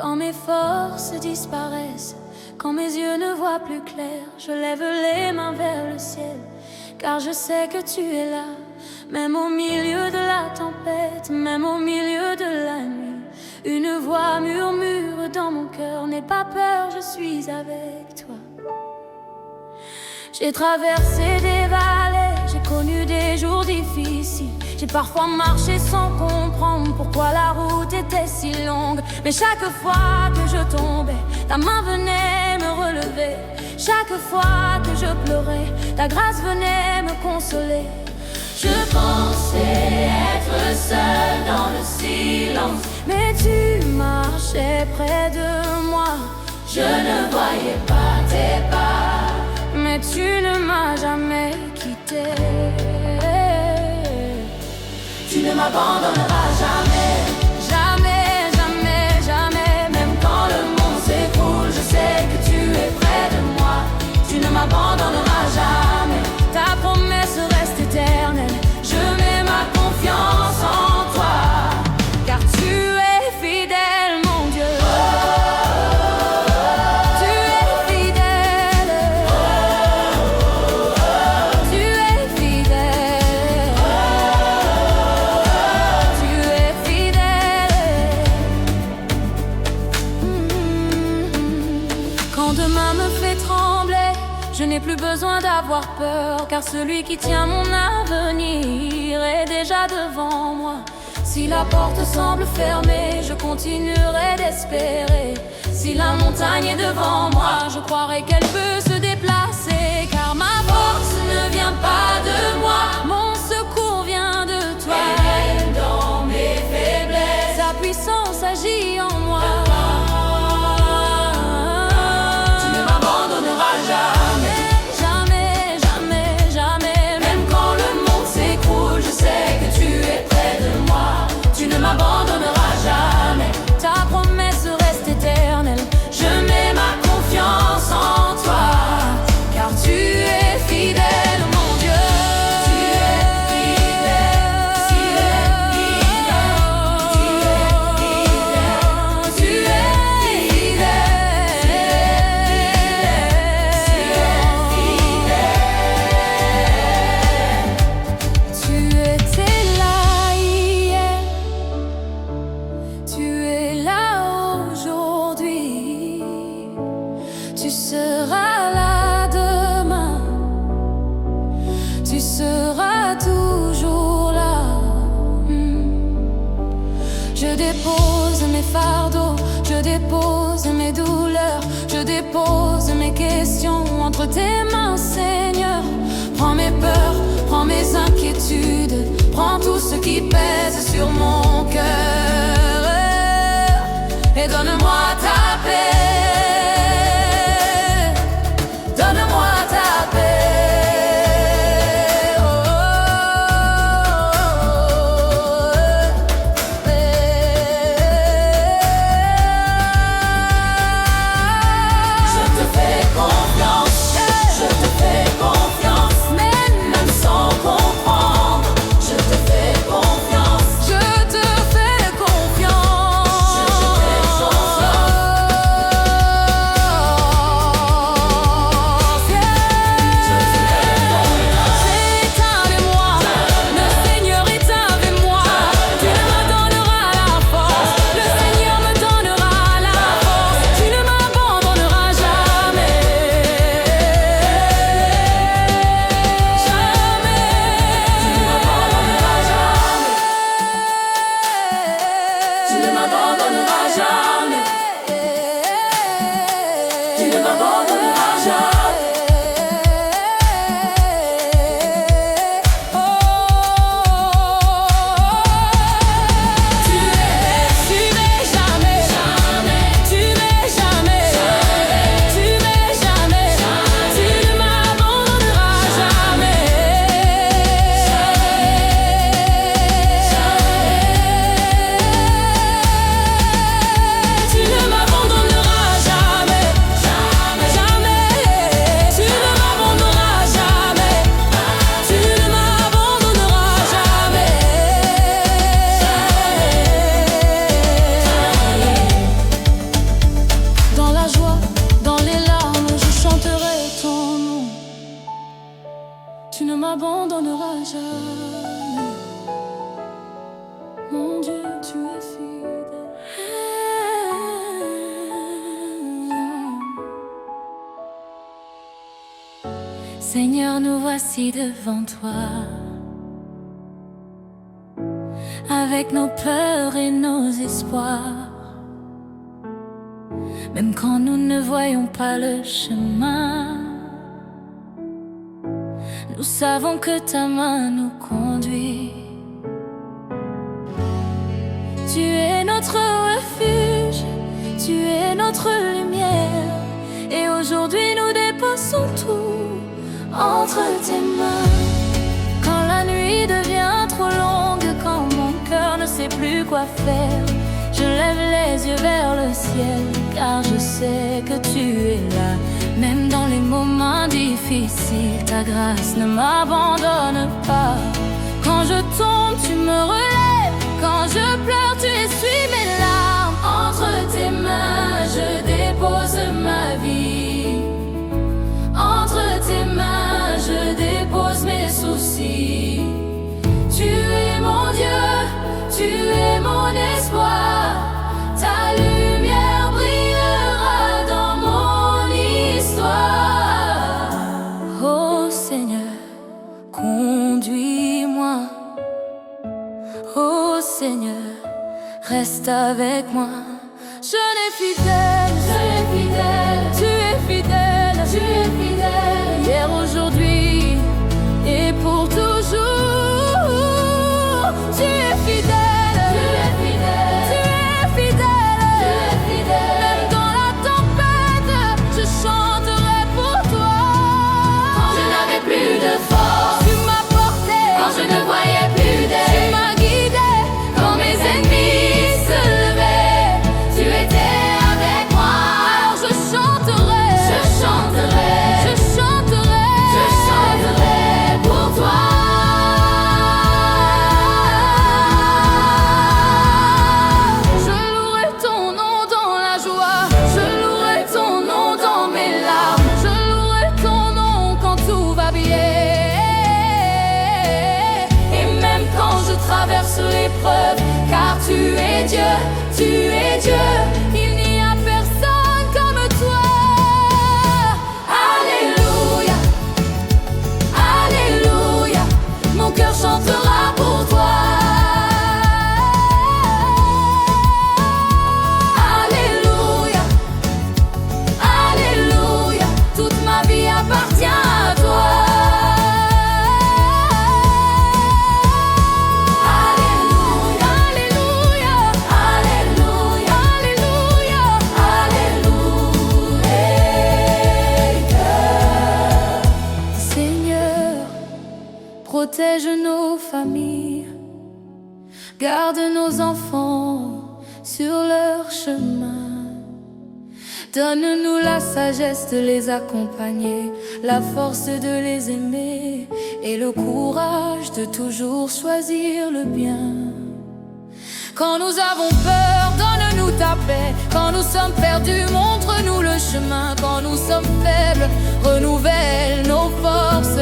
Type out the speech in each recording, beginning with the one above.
Quand mes forces disparaissent, quand mes yeux ne voient plus clair, je lève les mains vers le ciel, car je sais que tu es là. Même au milieu de la tempête, même au milieu de la nuit, une voix murmure dans mon cœur: n'aie pas peur, je suis avec toi. J'ai traversé des vallées, j'ai connu des jours difficiles. J'ai parfois marché sans comprendre pourquoi la route était si longue. Mais chaque fois que je tombais, ta main venait me relever. Chaque fois que je pleurais, ta grâce venait me consoler. Je pensais être seule dans le silence, mais tu marchais près de moi. Je ne voyais pas tes pas, mais tu ne m'as jamais quitté. Tu ne m'abandonneras jamais, jamais, jamais, jamais. Même quand le monde s'écroule, je sais que tu es près de moi. Tu ne m'abandonneras jamais, ta promesse reste éternelle. Je mets ma confiance en toi, car tu es fidèle, mon Dieu. Je n'ai plus besoin d'avoir peur, car celui qui tient mon avenir est déjà devant moi. Si la porte semble fermée, je continuerai d'espérer. Si la montagne est devant moi, je croirai qu'elle peut se déplacer, car ma force ne vient pas de moi, mon secours vient de toi. Elle est dans mes faiblesses, sa puissance agit en moi. Tu ne m'abandonneras jamais, tu ne m'abandonneras jamais, ta promesse reste éternelle. Je mets ma confiance en toi, car tu es fidèle, mon Dieu. Tu es fidèle, tu es fidèle, tu es fidèle, tu étais là hier, tu es là aujourd'hui, tu seras là demain, tu seras toujours là. Je dépose mes fardeaux, je dépose mes douleurs, je dépose mes questions entre tes mains, Seigneur. Prends mes peurs, prends mes inquiétudes, prends tout ce qui pèse sur mon cœur et donne-moi ta paix, donne-moi ta paix. Je te fais confiance, je te fais confiance, même sans comprendre. Je te fais confiance, je te fais confiance. Tu ne m'abandonneras jamais. Mon Dieu, tu es fidèle. Seigneur, nous voici devant toi, avec nos peurs et nos espoirs. Même quand nous ne voyons pas le chemin, nous savons que ta main nous conduit. Tu es notre refuge, tu es notre lumière, et aujourd'hui nous déposons tout entre tes mains. Quand la nuit devient trop longue, quand mon cœur ne sait plus quoi faire, je lève les yeux vers le ciel, car je sais que tu es là. Même dans les moments difficiles, ta grâce ne m'abandonne pas. Quand je tombe, tu me relèves. Quand je pleure, tu essuies mes larmes. Entre tes mains, je dépose ma vie. Entre tes mains, je dépose mes soucis. Tu es mon Dieu, tu es mon espoir. Ta lumière brillera dans mon histoire. Oh Seigneur, conduis-moi. Oh Seigneur, reste avec moi. Jeune et fidèle, tu es fidèle, tu es fidèle. Hier, aujourd'hui et pour toujours. Tu es fidèle, tu es fidèle, tu es fidèle, tu es fidèle. Même dans la tempête, je chanterai pour toi. Quand je n'avais plus de force, tu m'as porté. Quand je ne voyais plus d'aide, tu m'as guidé. Quand mes ennemis se levaient, tu étais avec moi. Alors je chanterai, je chanterai, je chanterai, je chanterai pour toi. Traverse l'épreuve, car tu es Dieu, tu es Dieu. Il n'y a personne comme toi. Alléluia, Alléluia, mon cœur chantera pour toi. Alléluia, Alléluia, toute ma vie appartient à toi. Protège nos familles, garde nos enfants sur leur chemin. Donne-nous la sagesse de les accompagner, la force de les aimer et le courage de toujours choisir le bien. Quand nous avons peur, donne-nous ta paix. Quand nous sommes perdus, montre-nous le chemin. Quand nous sommes faibles, renouvelle nos forces.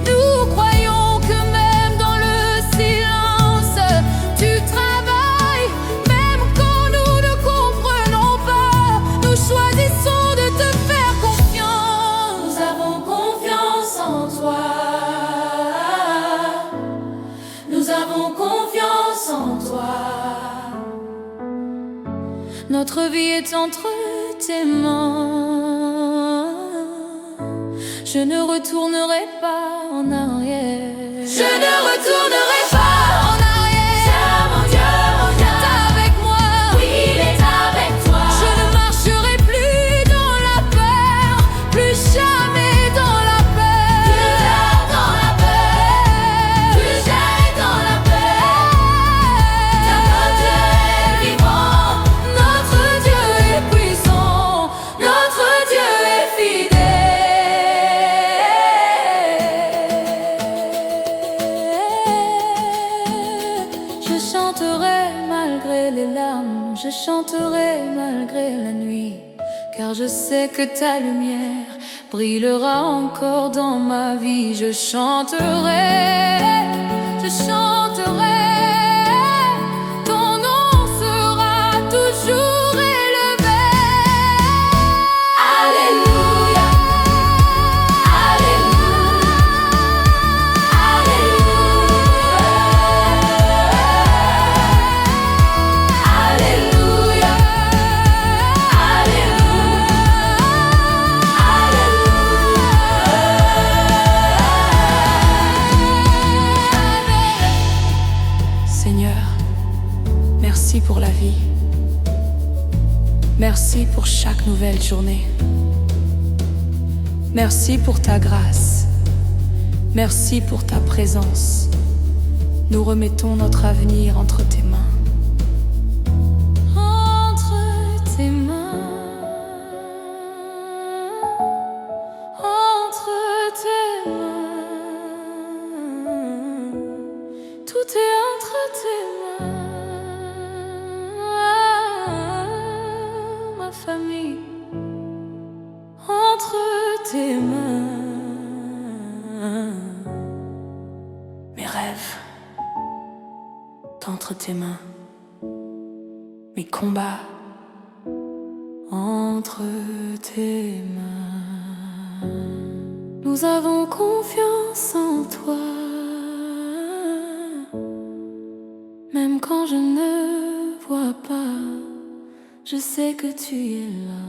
Nous croyons que même dans le silence, tu travailles, même quand nous ne comprenons pas. Nous choisissons de te faire confiance. Nous avons confiance en toi. Nous avons confiance en toi. Notre vie est entre tes mains. Je ne retournerai pas en arrière. Je ne retournerai pas en arrière. C'est mon Dieu, t'es avec moi. Oui, il est avec toi. Je ne marcherai plus dans la peur, plus jamais dans la peur. Plus tard dans la peur, plus jamais dans la peur. Car notre Dieu est vivant, notre Dieu est puissant, notre Dieu est fidèle. Je chanterai malgré les larmes, je chanterai malgré la nuit, car je sais que ta lumière brillera encore dans ma vie. Je chanterai, je chanterai. Ton nom sera toujours élevé. Alléluia, Alléluia, Alléluia, Seigneur, merci pour la vie. Merci pour chaque nouvelle journée. Merci pour ta grâce. Merci pour ta présence. Nous remettons notre avenir entre tes mains. Entre tes mains. Entre tes mains. Tout est entre tes mains. Ma famille. Entre tes mains. Mes rêves. Entre tes mains. Mes combats. Entre tes mains. Nous avons confiance en toi. Même quand je ne vois pas, je sais que tu es là.